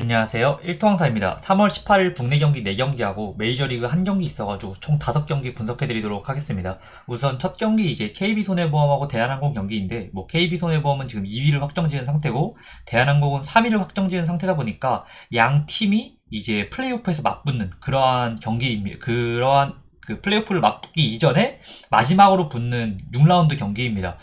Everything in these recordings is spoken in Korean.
안녕하세요. 1토항사입니다. 3월 18일 국내 경기 4경기하고 메이저리그 1경기 있어가지고 총 5경기 분석해드리도록 하겠습니다. 우선 첫 경기 이제 KB손해보험하고 대한항공 경기인데, KB손해보험은 지금 2위를 확정지은 상태고, 대한항공은 3위를 확정지은 상태다 보니까 양 팀이 이제 플레이오프에서 맞붙는 그러한 경기입니다. 그 플레이오프를 맞붙기 이전에 마지막으로 붙는 6라운드 경기입니다.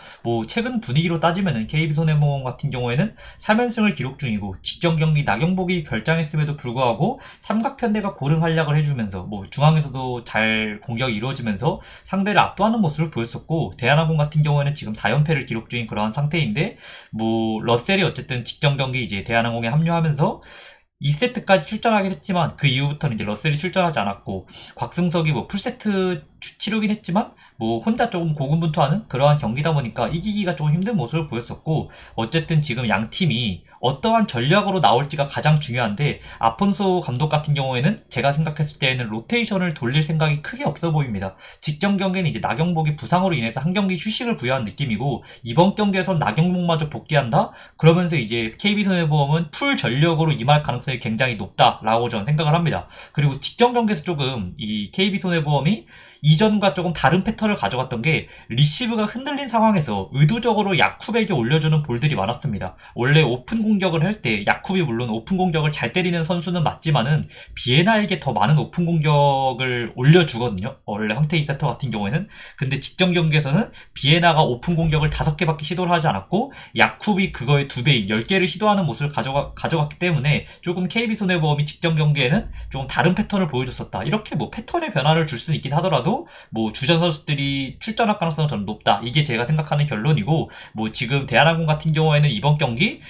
최근 분위기로 따지면은 KB손해보험 같은 경우에는 3연승을 기록 중이고, 직전 경기 나경복이 결장했음에도 불구하고 삼각편대가 고른 활약을 해주면서 중앙에서도 잘 공격이 이루어지면서 상대를 압도하는 모습을 보였었고, 대한항공 같은 경우에는 지금 4연패를 기록 중인 그러한 상태인데, 러셀이 어쨌든 직전 경기 이제 대한항공에 합류하면서 2세트까지 출전하긴 했지만 그 이후부터는 이제 러셀이 출전하지 않았고, 곽승석이 풀세트 치르긴 했지만 혼자 조금 고군분투하는 그러한 경기다 보니까 이기기가 조금 힘든 모습을 보였었고, 어쨌든 지금 양 팀이 어떠한 전략으로 나올지가 가장 중요한데, 아폰소 감독 같은 경우에는 제가 생각했을 때에는 로테이션을 돌릴 생각이 크게 없어 보입니다. 직전 경기는 이제 나경복이 부상으로 인해서 한 경기 휴식을 부여한 느낌이고, 이번 경기에서 나경복마저 복귀한다? 그러면서 이제 KB손해보험은 풀 전력으로 임할 가능성이 굉장히 높다라고 저는 생각을 합니다. 그리고 직전 경기에서 조금 이 KB손해보험이 이전과 조금 다른 패턴을 가져갔던 게, 리시브가 흔들린 상황에서 의도적으로 야쿠브에게 올려주는 볼들이 많았습니다. 원래 오픈 공격을 할 때 야쿠브이 물론 오픈 공격을 잘 때리는 선수는 맞지만은 비에나에게 더 많은 오픈 공격을 올려주거든요. 원래 황태희 세터 같은 경우에는. 근데 직전 경기에서는 비에나가 오픈 공격을 5개밖에 시도를 하지 않았고, 야쿠브이 그거의 2배인 10개를 시도하는 모습을 가져갔기 때문에 조금 KB손해보험이 직전 경기에는 조금 다른 패턴을 보여줬었다. 이렇게 패턴의 변화를 줄 수는 있긴 하더라도 주전 선수들이 출전할 가능성은 저는 높다. 이게 제가 생각하는 결론이고, 지금 대한항공 같은 경우에는 이번 경기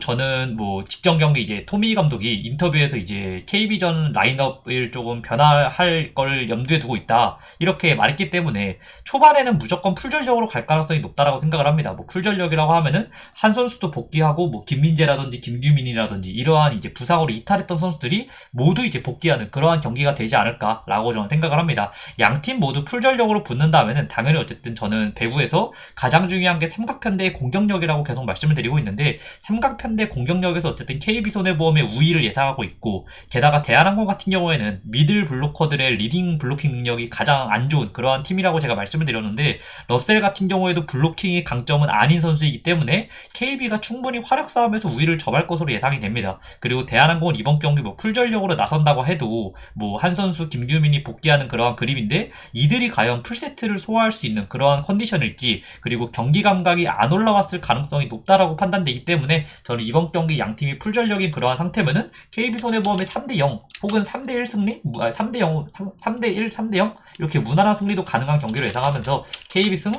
저는 직전 경기 이제 토미 감독이 인터뷰에서 이제 KB전 라인업을 조금 변화할 걸 염두에 두고 있다, 이렇게 말했기 때문에 초반에는 무조건 풀전력으로 갈 가능성이 높다라고 생각을 합니다. 풀전력이라고 하면은 한 선수도 복귀하고 김민재라든지 김규민이라든지 이러한 이제 부상으로 이탈했던 선수들이 모두 이제 복귀하는 그러한 경기가 되지 않을까라고 저는 생각을 합니다. 양 팀 모두 풀전력으로 붙는다면은 당연히 어쨌든 저는 배구에서 가장 중요한 게 삼각편대의 공격력이라고 계속 말씀을 드리고 있는데, 삼각편대 공격력에서 어쨌든 KB손해보험의 우위를 예상하고 있고, 게다가 대한항공 같은 경우에는 미들 블로커들의 리딩 블로킹 능력이 가장 안 좋은 그러한 팀이라고 제가 말씀을 드렸는데, 러셀 같은 경우에도 블로킹이 강점은 아닌 선수이기 때문에 KB가 충분히 화력 싸움에서 우위를 점할 것으로 예상이 됩니다. 그리고 대한항공은 이번 경기 풀전력으로 나선다고 해도 한 선수 김규민이 복귀하는 그러한 그림인데, 이들이 과연 풀세트를 소화할 수 있는 그러한 컨디션일지, 그리고 경기 감각이 안 올라왔을 가능성이 높다라고 판단되기 때문에 저는 이번 경기 양팀이 풀전력인 그러한 상태면은 KB손해보험의 3대0 혹은 3대1 승리? 3대0, 3대1, 3대0 이렇게 무난한 승리도 가능한 경기로 예상하면서 KB 승,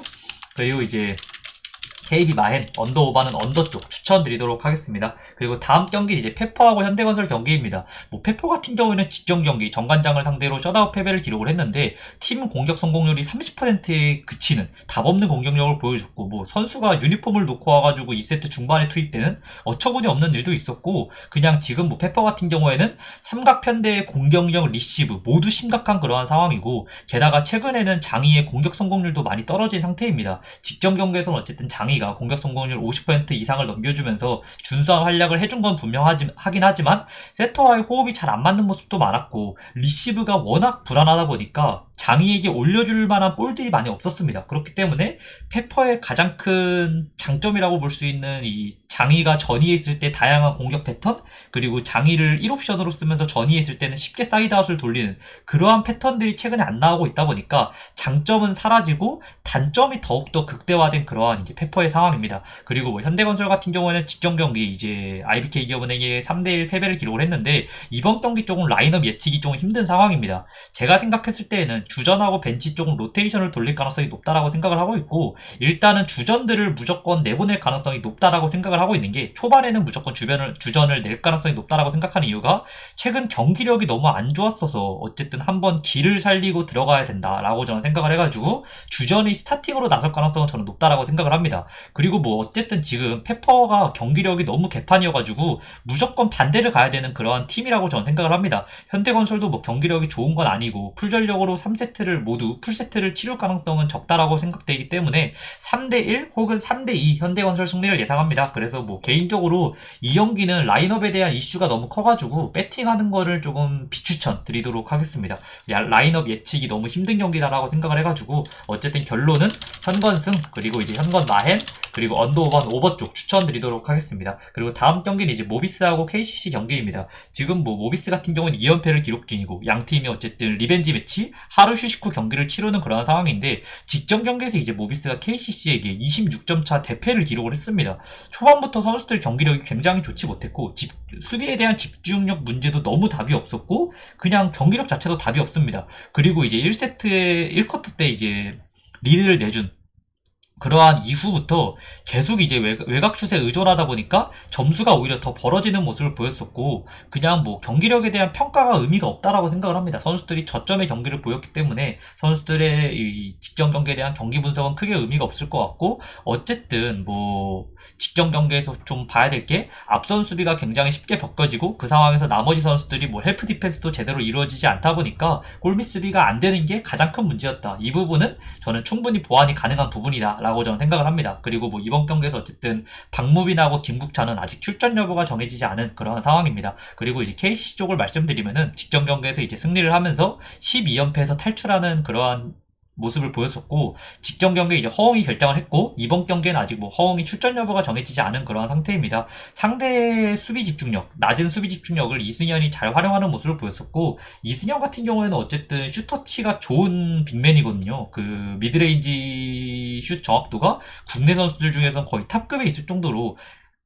그리고 이제 KB 마헨 언더오바는 언더 쪽 추천드리도록 하겠습니다. 그리고 다음 경기는 이제 페퍼하고 현대건설 경기입니다. 페퍼 같은 경우에는 직전 경기 정관장을 상대로 셧아웃 패배를 기록을 했는데, 팀 공격 성공률이 30%에 그치는 답없는 공격력을 보여줬고, 선수가 유니폼을 놓고 와가지고 2세트 중반에 투입되는 어처구니 없는 일도 있었고, 그냥 지금 페퍼 같은 경우에는 삼각편대의 공격력, 리시브 모두 심각한 그러한 상황이고, 게다가 최근에는 장희의 공격 성공률도 많이 떨어진 상태입니다. 직전 경기에서는 어쨌든 장희가 공격 성공률 50% 이상을 넘겨주면서 준수한 활약을 해준 건 분명하긴 하지만, 세터와의 호흡이 잘 안 맞는 모습도 많았고, 리시브가 워낙 불안하다 보니까 장희에게 올려줄 만한 볼들이 많이 없었습니다. 그렇기 때문에 페퍼의 가장 큰 장점이라고 볼 수 있는 이 장희가 전위에 있을 때 다양한 공격 패턴, 그리고 장희를 1옵션으로 쓰면서 전위에 있을 때는 쉽게 사이드아웃을 돌리는 그러한 패턴들이 최근에 안 나오고 있다 보니까 장점은 사라지고 단점이 더욱더 극대화된 그러한 이제 페퍼의 상황입니다. 그리고 현대건설 같은 경우에는 직전 경기 이제 IBK 기업은행에 3대1 패배를 기록을 했는데, 이번 경기 조금 라인업 예측이 좀 힘든 상황입니다. 제가 생각했을 때에는 주전하고 벤치 조금 로테이션을 돌릴 가능성이 높다라고 생각을 하고 있고, 일단은 주전들을 무조건 내보낼 가능성이 높다라고 생각을 하고 있는 게, 초반에는 무조건 주전을 낼 가능성이 높다라고 생각하는 이유가, 최근 경기력이 너무 안 좋았어서 어쨌든 한번 기를 살리고 들어가야 된다라고 저는 생각을 해가지고 주전이 스타팅으로 나설 가능성은 저는 높다라고 생각을 합니다. 그리고 어쨌든 지금 페퍼가 경기력이 너무 개판이어가지고 무조건 반대를 가야 되는 그러한 팀이라고 저는 생각을 합니다. 현대건설도 경기력이 좋은 건 아니고 풀전력으로 3세트를 모두 풀세트를 치룰 가능성은 적다라고 생각되기 때문에 3대1 혹은 3대2 현대건설 승리를 예상합니다. 그래서 그래서 뭐 개인적으로 이 경기는 라인업에 대한 이슈가 너무 커가지고 배팅하는 거를 조금 비추천 드리도록 하겠습니다. 라인업 예측이 너무 힘든 경기다라고 생각을 해가지고 어쨌든 결론은 현건승, 그리고 이제 현건 마햄, 그리고 언더오반 오버 쪽 추천드리도록 하겠습니다. 그리고 다음 경기는 이제 모비스하고 KCC 경기입니다. 지금 뭐 모비스 같은 경우는 2연패를 기록 중이고 양 팀이 어쨌든 리벤지 매치 하루 휴식 후 경기를 치르는 그런 상황인데, 직전 경기에서 이제 모비스가 KCC에게 26점 차 대패를 기록을 했습니다. 초반부터 선수들 경기력이 굉장히 좋지 못했고 수비에 대한 집중력 문제도 너무 답이 없었고 그냥 경기력 자체도 답이 없습니다. 그리고 이제 1세트에 1쿼터 때 이제 리드를 내준 그러한 이후부터 계속 이제 외곽슛에 의존하다 보니까 점수가 오히려 더 벌어지는 모습을 보였었고, 그냥 뭐 경기력에 대한 평가가 의미가 없다라고 생각을 합니다. 선수들이 저점의 경기를 보였기 때문에 선수들의 이 직전 경기에 대한 경기 분석은 크게 의미가 없을 것 같고, 어쨌든 뭐 직전 경기에서 좀 봐야 될 게 앞선 수비가 굉장히 쉽게 벗겨지고 그 상황에서 나머지 선수들이 뭐 헬프 디펜스도 제대로 이루어지지 않다 보니까 골밑 수비가 안 되는 게 가장 큰 문제였다. 이 부분은 저는 충분히 보완이 가능한 부분이다 라고 저는 생각을 합니다. 그리고 뭐 이번 경기에서 어쨌든 박무빈하고 김국찬은 아직 출전 여부가 정해지지 않은 그런 상황입니다. 그리고 이제 KC 쪽을 말씀드리면은 직전 경기에서 이제 승리를 하면서 12연패에서 탈출하는 그러한 모습을 보였었고, 직전 경기에 이제 허웅이 결정을 했고 이번 경기에는 아직 뭐 허웅이 출전 여부가 정해지지 않은 그러한 상태입니다. 상대의 수비 집중력, 낮은 수비 집중력을 이승현이 잘 활용하는 모습을 보였었고, 이승현 같은 경우에는 어쨌든 슈터치가 좋은 빅맨이거든요. 그 미드레인지 슛 정확도가 국내 선수들 중에서는 거의 탑급에 있을 정도로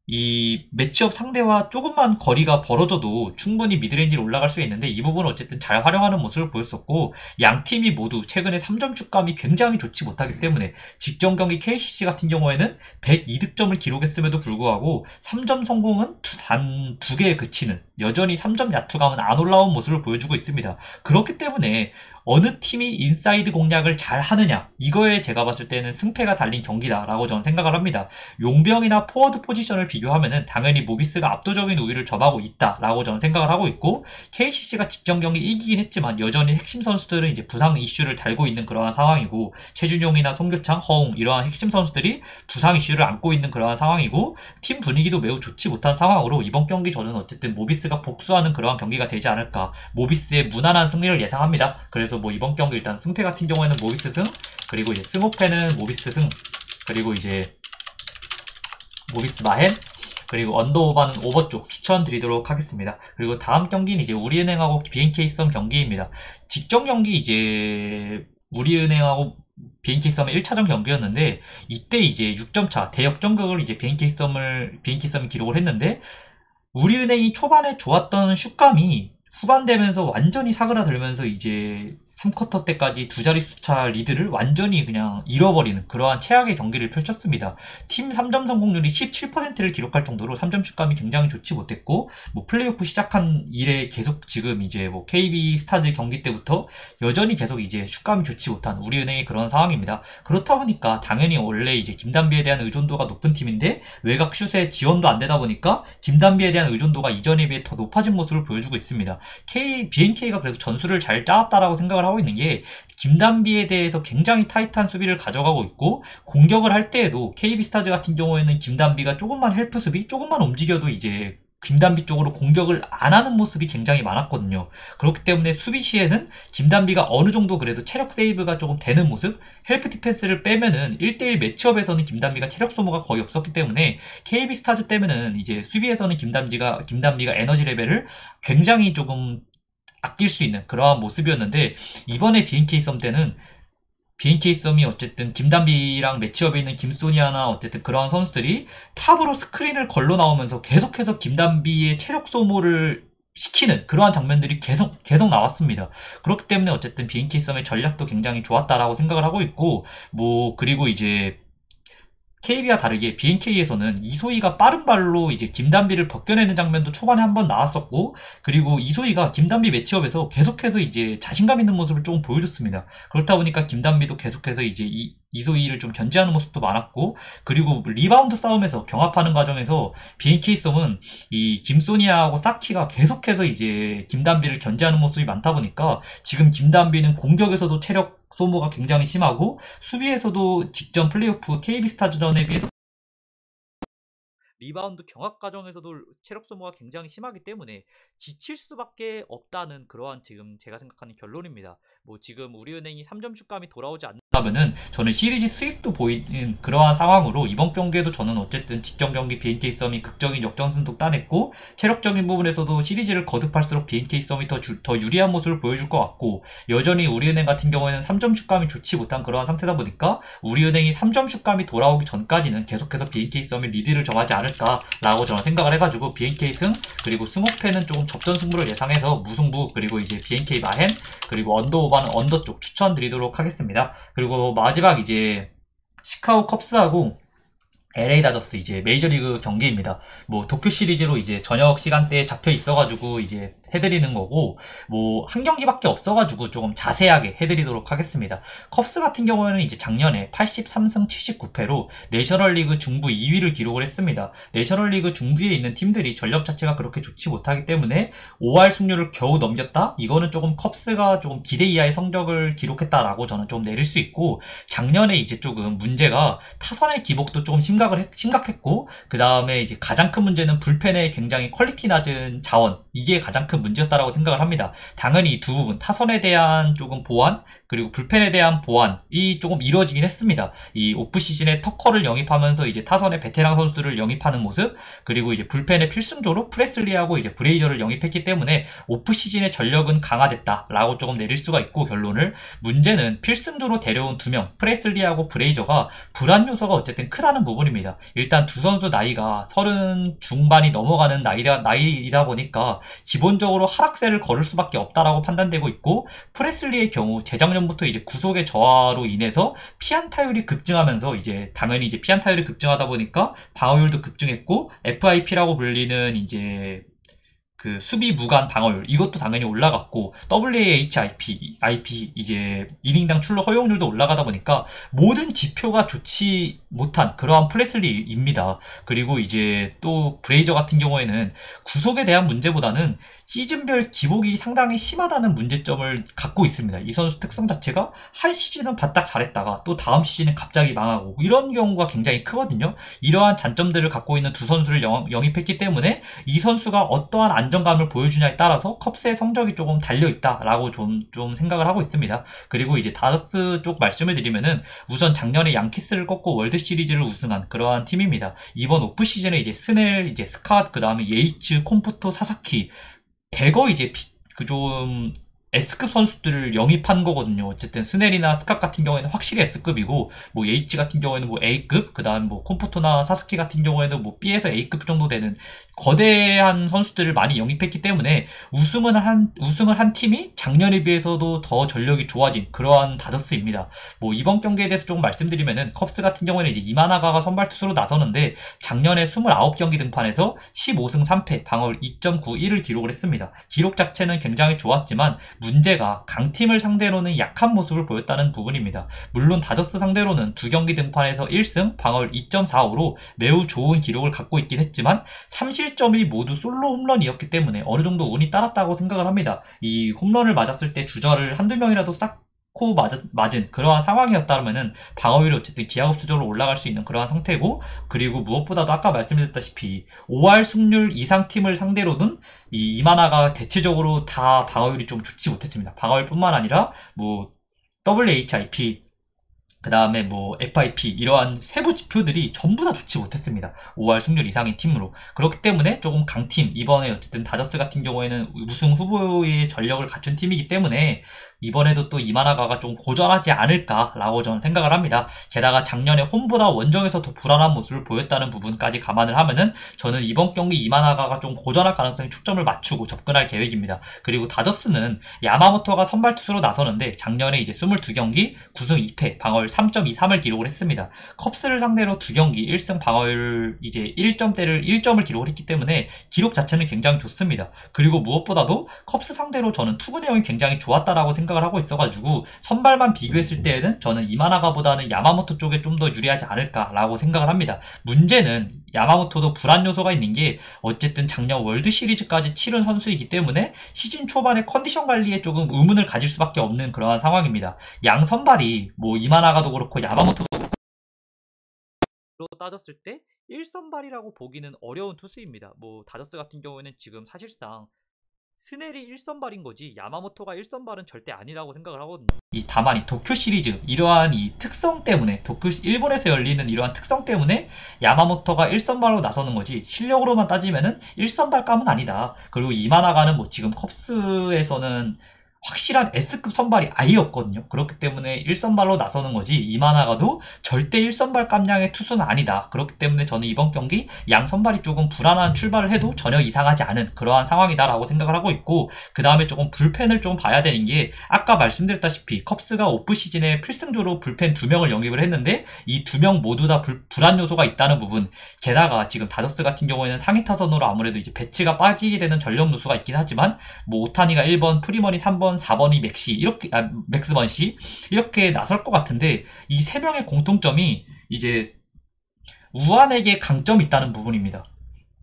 이 매치업 상대와 조금만 거리가 벌어져도 충분히 미드레인지로 올라갈 수 있는데, 이 부분은 어쨌든 잘 활용하는 모습을 보였었고, 양 팀이 모두 최근에 3점 슛감이 굉장히 좋지 못하기 때문에 직전 경기 KCC 같은 경우에는 102득점을 기록했음에도 불구하고 3점 성공은 단 2개에 그치는, 여전히 3점 야투감은 안 올라온 모습을 보여주고 있습니다. 그렇기 때문에 어느 팀이 인사이드 공략을 잘 하느냐, 이거에 제가 봤을 때는 승패가 달린 경기다라고 저는 생각을 합니다. 용병이나 포워드 포지션을 비교하면은 당연히 모비스가 압도적인 우위를 점하고 있다라고 저는 생각을 하고 있고, KCC가 직전 경기 이기긴 했지만 여전히 핵심 선수들은 이제 부상 이슈를 달고 있는 그러한 상황이고, 최준용이나 송교창, 허웅 이러한 핵심 선수들이 부상 이슈를 안고 있는 그러한 상황이고, 팀 분위기도 매우 좋지 못한 상황으로 이번 경기 저는 어쨌든 모비스가 복수하는 그러한 경기가 되지 않을까, 모비스의 무난한 승리를 예상합니다. 그래서 뭐 이번 경기 일단 승패 같은 경우에는 모비스 승, 그리고 이제 승호패는 모비스 승, 그리고 이제 모비스 마헨, 그리고 언더오바는 오버 쪽 추천드리도록 하겠습니다. 그리고 다음 경기는 이제 우리은행하고 BNK 썸 경기입니다. 직전 경기 이제 우리은행하고 BNK 썸의 1차전 경기였는데, 이때 이제 6점 차 대역전극을 이제 BNK 썸이 기록을 했는데, 우리은행이 초반에 좋았던 슛감이 후반 되면서 완전히 사그라들면서 이제 3쿼터 때까지 두 자릿수 차 리드를 완전히 그냥 잃어버리는 그러한 최악의 경기를 펼쳤습니다. 팀 3점 성공률이 17%를 기록할 정도로 3점 슛감이 굉장히 좋지 못했고, 뭐 플레이오프 시작한 이래 계속 지금 이제 뭐 KB 스타즈 경기 때부터 여전히 계속 이제 슛감이 좋지 못한 우리은행의 그런 상황입니다. 그렇다 보니까 당연히 원래 이제 김단비에 대한 의존도가 높은 팀인데 외곽 슛에 지원도 안 되다 보니까 김단비에 대한 의존도가 이전에 비해 더 높아진 모습을 보여주고 있습니다. BNK가 그래도 전술을 잘 짜왔다라고 생각을 하고 있는 게, 김단비에 대해서 굉장히 타이트한 수비를 가져가고 있고, 공격을 할 때에도 KB스타즈 같은 경우에는 김단비가 조금만 헬프 수비, 조금만 움직여도 이제 김단비 쪽으로 공격을 안 하는 모습이 굉장히 많았거든요. 그렇기 때문에 수비 시에는 김단비가 어느 정도 그래도 체력 세이브가 조금 되는 모습, 헬프 디펜스를 빼면은 1대1 매치업에서는 김단비가 체력 소모가 거의 없었기 때문에 KB스타즈 때문에는 이제 수비에서는 김단비가 에너지 레벨을 굉장히 조금 아낄 수 있는 그러한 모습이었는데, 이번에 BNK 썸 때는 BNK 썸이 어쨌든 김단비랑 매치업에 있는 김소니아나 어쨌든 그러한 선수들이 탑으로 스크린을 걸러 나오면서 계속해서 김단비의 체력 소모를 시키는 그러한 장면들이 계속 나왔습니다. 그렇기 때문에 어쨌든 BNK 썸의 전략도 굉장히 좋았다라고 생각을 하고 있고, 뭐 그리고 이제 KB와 다르게 BNK에서는 이소희가 빠른 발로 이제 김단비를 벗겨내는 장면도 초반에 한번 나왔었고, 그리고 이소희가 김단비 매치업에서 계속해서 이제 자신감 있는 모습을 조금 보여줬습니다. 그렇다 보니까 김단비도 계속해서 이제 이소희를 좀 견제하는 모습도 많았고, 그리고 리바운드 싸움에서 경합하는 과정에서 BNK썸은 이 김소니아하고 사키가 계속해서 이제 김단비를 견제하는 모습이 많다 보니까 지금 김단비는 공격에서도 체력 소모가 굉장히 심하고, 수비에서도 직전 플레이오프 KB스타전에 비해서 리바운드 경합 과정에서도 체력 소모가 굉장히 심하기 때문에 지칠 수밖에 없다는 그러한 지금 제가 생각하는 결론입니다. 뭐 지금 우리은행이 3점 슛감이 돌아오지 않는다면은 저는 시리즈 수익도 보이는 그러한 상황으로 이번 경기에도 저는 어쨌든 직전 경기 BNK 썸이 극적인 역전승도 따냈고 체력적인 부분에서도 시리즈를 거듭할수록 BNK 썸이 더 유리한 모습을 보여줄 것 같고 여전히 우리은행 같은 경우에는 3점 슛감이 좋지 못한 그러한 상태다 보니까 우리은행이 3점 슛감이 돌아오기 전까지는 계속해서 BNK 썸이 리드를 점하지 않을까라고 저는 생각을 해가지고 BNK 승 그리고 승호패는 조금 접전 승부를 예상해서 무승부 그리고 이제 BNK 마헨 그리고 언더오버는 언더 쪽 추천드리도록 하겠습니다. 그리고 마지막 이제 시카고 컵스하고 LA 다저스 이제 메이저리그 경기입니다. 뭐 도쿄 시리즈로 이제 저녁 시간대에 잡혀 있어가지고 이제 해드리는 거고 뭐 한 경기밖에 없어가지고 조금 자세하게 해드리도록 하겠습니다. 컵스 같은 경우에는 이제 작년에 83승 79패로 내셔널리그 중부 2위를 기록을 했습니다. 내셔널리그 중부에 있는 팀들이 전력 자체가 그렇게 좋지 못하기 때문에 5할 승률을 겨우 넘겼다? 이거는 조금 컵스가 조금 기대 이하의 성적을 기록했다라고 저는 좀 내릴 수 있고 작년에 이제 조금 문제가 타선의 기복도 조금 심각했고 그 다음에 이제 가장 큰 문제는 불펜의 굉장히 퀄리티 낮은 자원 이게 가장 큰 문제였다라고 생각을 합니다. 당연히 이 두 부분 타선에 대한 조금 보완 그리고 불펜에 대한 보완이 조금 이루어지긴 했습니다. 이 오프 시즌에 터커를 영입하면서 이제 타선의 베테랑 선수를 영입하는 모습 그리고 이제 불펜의 필승조로 프레슬리하고 이제 브레이저를 영입했기 때문에 오프 시즌의 전력은 강화됐다라고 조금 내릴 수가 있고 결론을 문제는 필승조로 데려온 두 명 프레슬리하고 브레이저가 불안 요소가 어쨌든 크다는 부분입니다. 일단 두 선수 나이가 30 중반이 넘어가는 나이다 보니까 기본적으로 하락세를 걸을 수밖에 없다라고 판단되고 있고 프레슬리의 경우 재작년부터 이제 구속의 저하로 인해서 피안타율이 급증하면서 이제 당연히 이제 피안타율이 급증하다 보니까 방어율도 급증했고 FIP라고 불리는 이제 그 수비 무관 방어율 이것도 당연히 올라갔고 WAHIP 이제 1인당 출루 허용률도 올라가다 보니까 모든 지표가 좋지 못한 그러한 프레슬리입니다. 그리고 이제 또 브레이저 같은 경우에는 구속에 대한 문제보다는 시즌별 기복이 상당히 심하다는 문제점을 갖고 있습니다. 이 선수 특성 자체가 한 시즌은 바짝 잘했다가 또 다음 시즌은 갑자기 망하고 이런 경우가 굉장히 크거든요. 이러한 잔점들을 갖고 있는 두 선수를 영입했기 때문에 이 선수가 어떠한 안정감을 보여주냐에 따라서 컵스의 성적이 조금 달려있다라고 좀 생각을 하고 있습니다. 그리고 이제 다저스 쪽 말씀을 드리면은 우선 작년에 양키스를 꺾고 월드 시리즈를 우승한 그러한 팀입니다. 이번 오프 시즌에 이제 스넬, 이제 스캇, 그 다음에 예이츠, 콤포토, 사사키 대거 이제 좀 S급 선수들을 영입한 거거든요. 어쨌든 스넬이나 스캇 같은 경우에는 확실히 S급이고 뭐 예이치 같은 경우에는 뭐 A급 그다음 뭐 콤포토나 사스키 같은 경우에는 뭐 B에서 A급 정도 되는 거대한 선수들을 많이 영입했기 때문에 우승을 한 팀이 작년에 비해서도 더 전력이 좋아진 그러한 다저스입니다. 뭐 이번 경기에 대해서 조금 말씀드리면은 컵스 같은 경우에는 이제 이마나가가 선발 투수로 나서는데 작년에 29경기 등판에서 15승 3패 방어율 2.91을 기록을 했습니다. 기록 자체는 굉장히 좋았지만 문제가 강팀을 상대로는 약한 모습을 보였다는 부분입니다. 물론 다저스 상대로는 2경기 등판에서 1승 방어율 2.45로 매우 좋은 기록을 갖고 있긴 했지만 3실점이 모두 솔로 홈런이었기 때문에 어느 정도 운이 따랐다고 생각을 합니다. 이 홈런을 맞았을 때 주자를 한두 명이라도 쌓고 맞은 그러한 상황이었다면은 방어율이 어쨌든 기하급수적으로 올라갈 수 있는 그러한 상태고 그리고 무엇보다도 아까 말씀드렸다시피 5할 승률 이상 팀을 상대로는 이 이마나가 대체적으로 다 방어율이 좀 좋지 못했습니다. 방어율뿐만 아니라 뭐 WHIP 그 다음에 뭐 FIP 이러한 세부 지표들이 전부 다 좋지 못했습니다. 5할 승률 이상인 팀으로. 그렇기 때문에 조금 강팀 이번에 어쨌든 다저스 같은 경우에는 우승 후보의 전력을 갖춘 팀이기 때문에 이번에도 또 이마나가가 좀 고전하지 않을까라고 저는 생각을 합니다. 게다가 작년에 홈보다 원정에서 더 불안한 모습을 보였다는 부분까지 감안을 하면은 저는 이번 경기 이마나가가 좀 고전할 가능성에 초점을 맞추고 접근할 계획입니다. 그리고 다저스는 야마모토가 선발 투수로 나서는데 작년에 이제 22경기 9승 2패 방어율 3.23을 기록을 했습니다. 컵스를 상대로 2경기 1승 방어율 이제 1점을 기록을 했기 때문에 기록 자체는 굉장히 좋습니다. 그리고 무엇보다도 컵스 상대로 저는 투구 내용이 굉장히 좋았다라고 생각을 하고 있어가지고 선발만 비교했을 때에는 저는 이마나가보다는 야마모토 쪽에 좀 더 유리하지 않을까라고 생각을 합니다. 문제는 야마모토도 불안 요소가 있는 게 어쨌든 작년 월드 시리즈까지 치른 선수이기 때문에 시즌 초반에 컨디션 관리에 조금 의문을 가질 수밖에 없는 그러한 상황입니다. 양 선발이 뭐 이마나가도 그렇고 야마모토도 따졌을 때 1선발이라고 보기는 어려운 투수입니다. 뭐 다저스 같은 경우에는 지금 사실상 스넬이 1선발인 거지 야마모토가 1선발은 절대 아니라고 생각을 하거든요. 다만 이 도쿄 시리즈 이러한 이 특성 때문에 일본에서 열리는 이러한 특성 때문에 야마모토가 1선발로 나서는 거지 실력으로만 따지면은 1선발감은 아니다. 그리고 이마나가는 뭐 지금 컵스에서는 확실한 S급 선발이 아예 없거든요. 그렇기 때문에 1선발로 나서는 거지 이마나가도 절대 1선발 깜냥의 투수는 아니다. 그렇기 때문에 저는 이번 경기 양 선발이 조금 불안한 출발을 해도 전혀 이상하지 않은 그러한 상황이다라고 생각을 하고 있고, 그 다음에 조금 불펜을 좀 봐야 되는 게 아까 말씀드렸다시피 컵스가 오프 시즌에 필승조로 불펜 2명을 영입을 했는데 이 2명 모두 다 불안 요소가 있다는 부분, 게다가 지금 다저스 같은 경우에는 상위 타선으로 아무래도 이제 배치가 빠지게 되는 전력 누수가 있긴 하지만 뭐 오타니가 1번, 프리먼이 3번, 4번이 맥시 이렇게 맥스번시 이렇게 나설 것 같은데 이 세 명의 공통점이 이제 우한에게 강점이 있다는 부분입니다.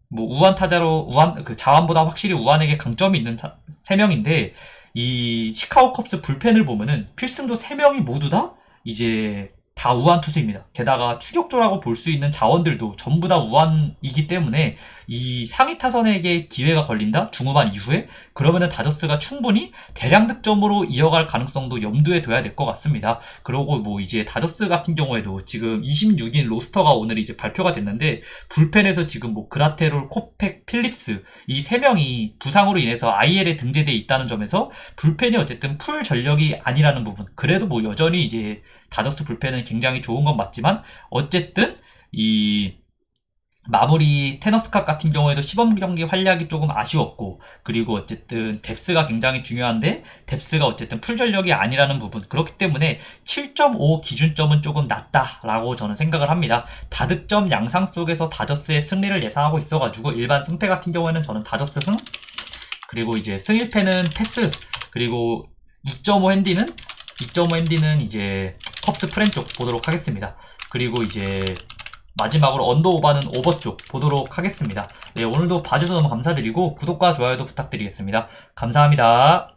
뭐 우한 타자로 우한 그 자완보다 확실히 우한에게 강점이 있는 세 명인데 이 시카고 컵스 불펜을 보면은 필승조 세 명이 모두 다 이제 다 우한 투수입니다. 게다가 추격조라고 볼 수 있는 자원들도 전부 다 우한이기 때문에 이 상위 타선에게 기회가 걸린다? 중후반 이후에? 그러면은 다저스가 충분히 대량 득점으로 이어갈 가능성도 염두에 둬야 될 것 같습니다. 그리고 뭐 이제 다저스 같은 경우에도 지금 26인 로스터가 오늘 이제 발표가 됐는데 불펜에서 지금 뭐 그라테롤, 코펙, 필립스 이 세 명이 부상으로 인해서 IL에 등재돼 있다는 점에서 불펜이 어쨌든 풀 전력이 아니라는 부분. 그래도 뭐 여전히 이제 다저스 불펜은 굉장히 좋은 건 맞지만 어쨌든 이 마무리 테너스캅 같은 경우에도 시범 경기 활약이 조금 아쉬웠고, 그리고 어쨌든 뎁스가 굉장히 중요한데 뎁스가 어쨌든 풀 전력이 아니라는 부분, 그렇기 때문에 7.5 기준점은 조금 낮다라고 저는 생각을 합니다. 다득점 양상 속에서 다저스의 승리를 예상하고 있어가지고 일반 승패 같은 경우에는 저는 다저스 승, 그리고 이제 승 1패는 패스, 그리고 2.5 핸디는 이제 컵스 프렌 쪽 보도록 하겠습니다. 그리고 이제 마지막으로 언더 오바는 오버 쪽 보도록 하겠습니다. 네, 오늘도 봐주셔서 너무 감사드리고 구독과 좋아요도 부탁드리겠습니다. 감사합니다.